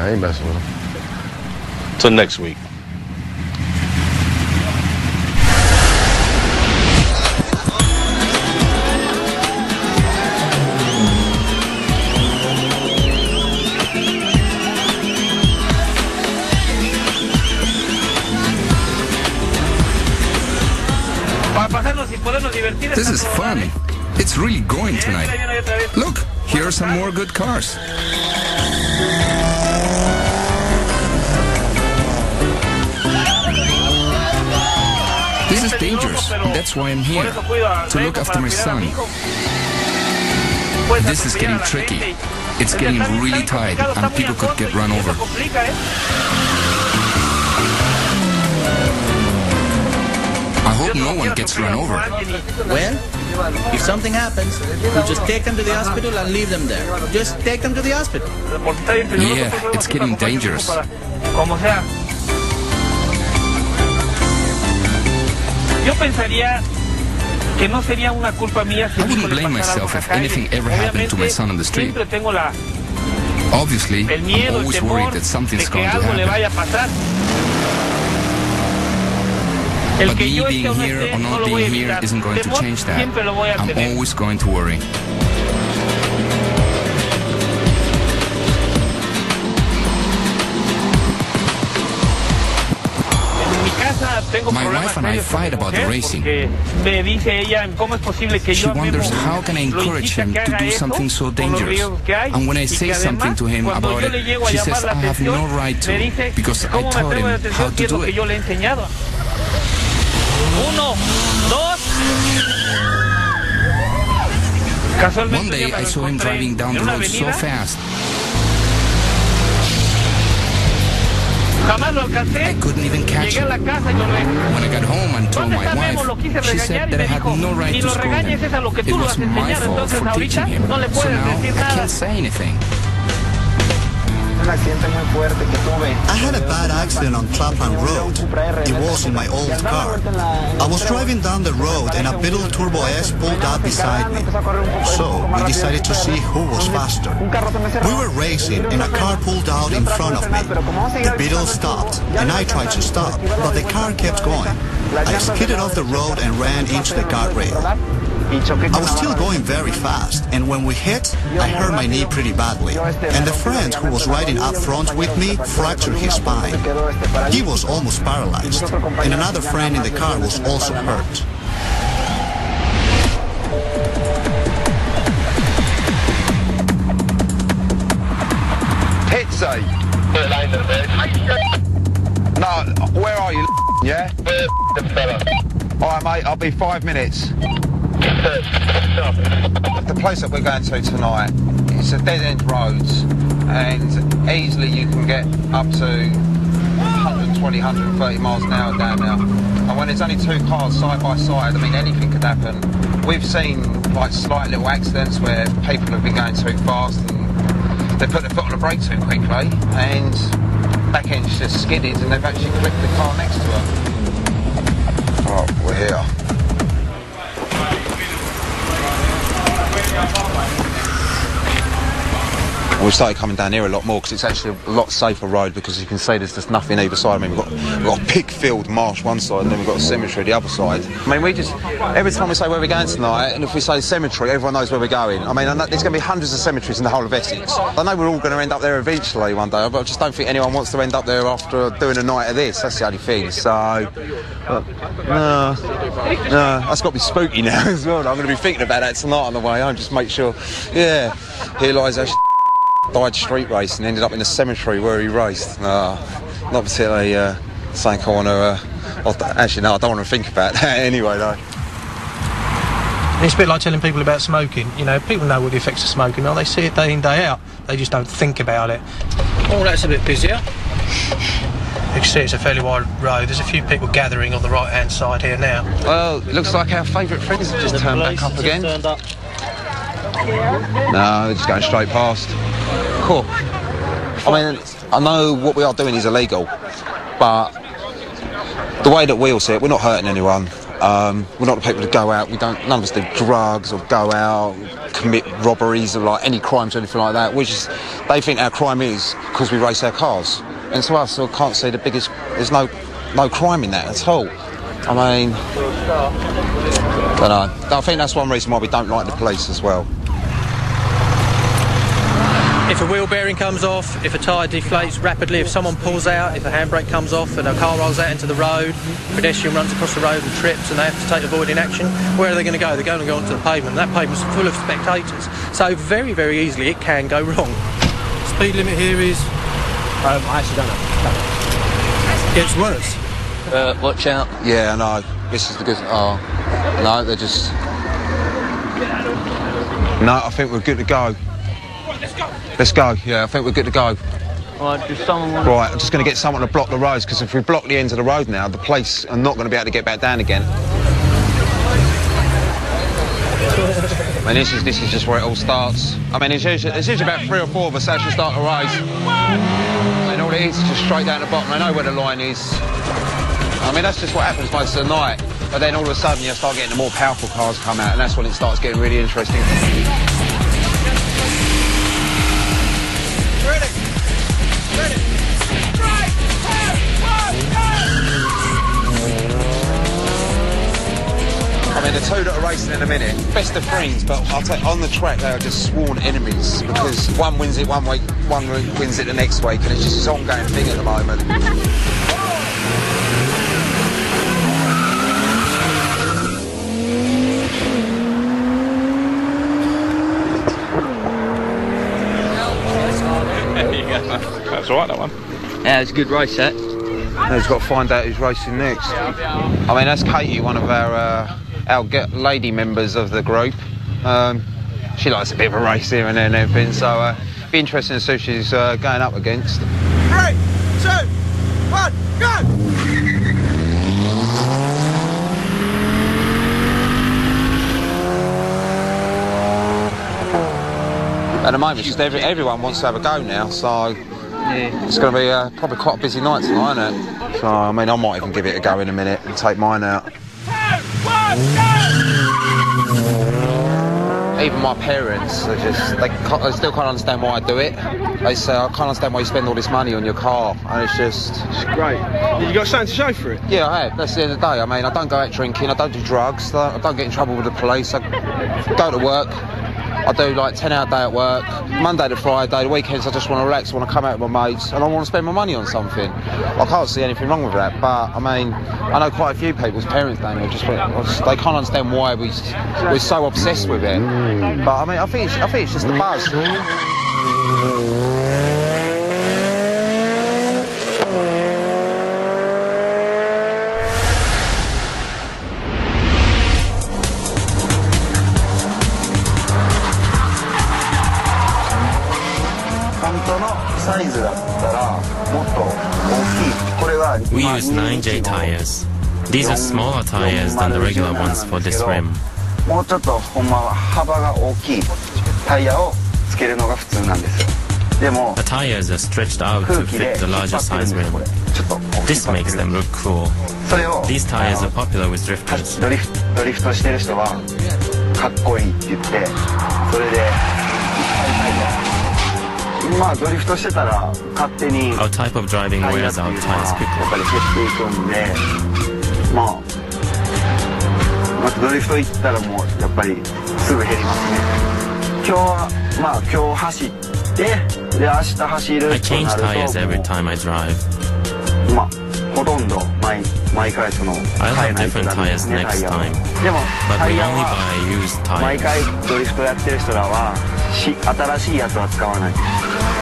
I ain't messing with him. Till next week. This is fun. It's really going tonight. Look, here are some more good cars. This is dangerous. That's why I'm here, to look after my son. This is getting tricky. It's getting really tight, and people could get run over. I hope no one gets run over. Well, if something happens, you just take them to the hospital and leave them there. Just take them to the hospital. Yeah, it's getting dangerous. I wouldn't blame myself if anything ever happened to my son on the street. Obviously, I'm always worried that something's going to happen. But me being here or not being here isn't going to change that. I'm always going to worry. My wife and I fight about the racing. She wonders how can I encourage him to do something so dangerous. And when I say something to him about it, she says I have no right to, because I taught him how to do it. One day I saw him driving down the road so fast. I couldn't even catch him. When I got home and told my wife, she said that I had no right to scold him. It was my fault for teaching him. So now I can't say anything. I had a bad accident on Clapham Road. It was in my old car. I was driving down the road and a Beetle Turbo S pulled up beside me. So we decided to see who was faster. We were racing and a car pulled out in front of me. The Beetle stopped and I tried to stop, but the car kept going. I skidded off the road and ran into the guardrail. I was still going very fast, and when we hit, I hurt my knee pretty badly. And the friend who was riding up front with me fractured his spine. He was almost paralyzed, and another friend in the car was also hurt. Pitsy! No, where are you, yeah? Alright mate, I'll be 5 minutes. The place that we're going to tonight is a dead-end roads, and easily you can get up to 120, 130 miles an hour down there. And when there's only two cars side by side, I mean, anything could happen. We've seen like slight little accidents where people have been going too fast and they put their foot on the brake too quickly, and back end's just skidded and they've actually clipped the car next to her. Oh, we're here. We started coming down here a lot more because it's actually a lot safer road, because you can see there's just nothing either side. I mean, we've got a big field marsh one side and then we've got a cemetery the other side. I mean, we just, every time we say where we're going tonight, and if we say cemetery, everyone knows where we're going. I mean, I know there's going to be hundreds of cemeteries in the whole of Essex. I know we're all going to end up there eventually one day, but I just don't think anyone wants to end up there after doing a night of this. That's the only thing. So, no, that's got to be spooky now as well. I'm going to be thinking about that tonight on the way home. Just make sure, yeah, here lies our died street race and ended up in a cemetery where he raced. Not particularly something I want to... actually, no, I don't want to think about that anyway, though. It's a bit like telling people about smoking. You know, people know what the effects of smoking are. They see it day in, day out. They just don't think about it. Oh, that's a bit busier. You can see it's a fairly wide road. There's a few people gathering on the right-hand side here now. Well, it looks like our favourite friends have just turned back up again. No, they're just going straight past. Cool. I mean, I know what we are doing is illegal, but the way that we all see it, we're not hurting anyone. We're not the people that go out. None of us do drugs or go out, commit robberies or like any crimes or anything like that. They think our crime is because we race our cars. And to us, I can't see the biggest. There's no crime in that at all. I mean, don't know. I think that's one reason why we don't like the police as well. If a wheel bearing comes off, if a tyre deflates rapidly, if someone pulls out, if a handbrake comes off and a car rolls out into the road, a pedestrian runs across the road and trips and they have to take avoiding action, where are they going to go? They're going to go onto the pavement. That pavement's full of spectators. So very, very easily it can go wrong. Speed limit here is... I actually don't know. Gets worse. Watch out. Yeah, I know. This is the good... Oh, no, they're just... No, I think we're good to go. Let's go. Yeah, I think we're good to go. Right, does someone want... Right, I'm just going to get someone to block the roads, because if we block the ends of the road now, the police are not going to be able to get back down again. I mean, this is just where it all starts. I mean, it's usually about 3 or 4 of us actually start the race. I mean, all it is just straight down the bottom. I know where the line is. I mean, that's just what happens most of the night. But then all of a sudden you start getting the more powerful cars come out, and that's when it starts getting really interesting. I mean, the two that are racing in a minute, best of friends, but I'll tell you, on the track they are just sworn enemies, because one wins it one week, one wins it the next week, and it's just this ongoing thing at the moment. That's all right, that one. Yeah, it's a good race, that. Now he's got to find out who's racing next. I mean, that's Katie, one of our lady members of the group. She likes a bit of a race here and there and everything, so it'd be interesting to see who she's going up against. 3, 2, 1, go! At the moment, just everyone wants to have a go now, so it's going to be probably quite a busy night tonight, isn't it? So, I mean, I might even give it a go in a minute and take mine out. Even my parents are just, they still can't understand why I do it. They say, I can't understand why you spend all this money on your car, and it's Great. You got something to show for it? Yeah, I have. That's the end of the day. I mean, I don't go out drinking, I don't do drugs, I don't get in trouble with the police, I go to work. I do like 10-hour day at work, Monday to Friday, the weekends I just want to relax, I want to come out with my mates, and I want to spend my money on something. I can't see anything wrong with that, but I mean, I know quite a few people's parents down there they can't understand why we're so obsessed with it. But I mean, I think it's just the buzz. We use 9J tires. These are smaller tires than the regular ones for this rim. The tires are stretched out to fit the larger size rim. This makes them look cool. These tires are popular with drifters. Our type of driving wears out tires quickly. ドリフト行ったらもうやっぱりすぐ減りますね。今日走ってで明日走るとな I る change と tires every time I drive. ほとんど毎回その I'll have different tires next time. でも But タ we イヤ only は buy used 毎 tires. 回ドリフトやってる人らは新しいやつは使わない。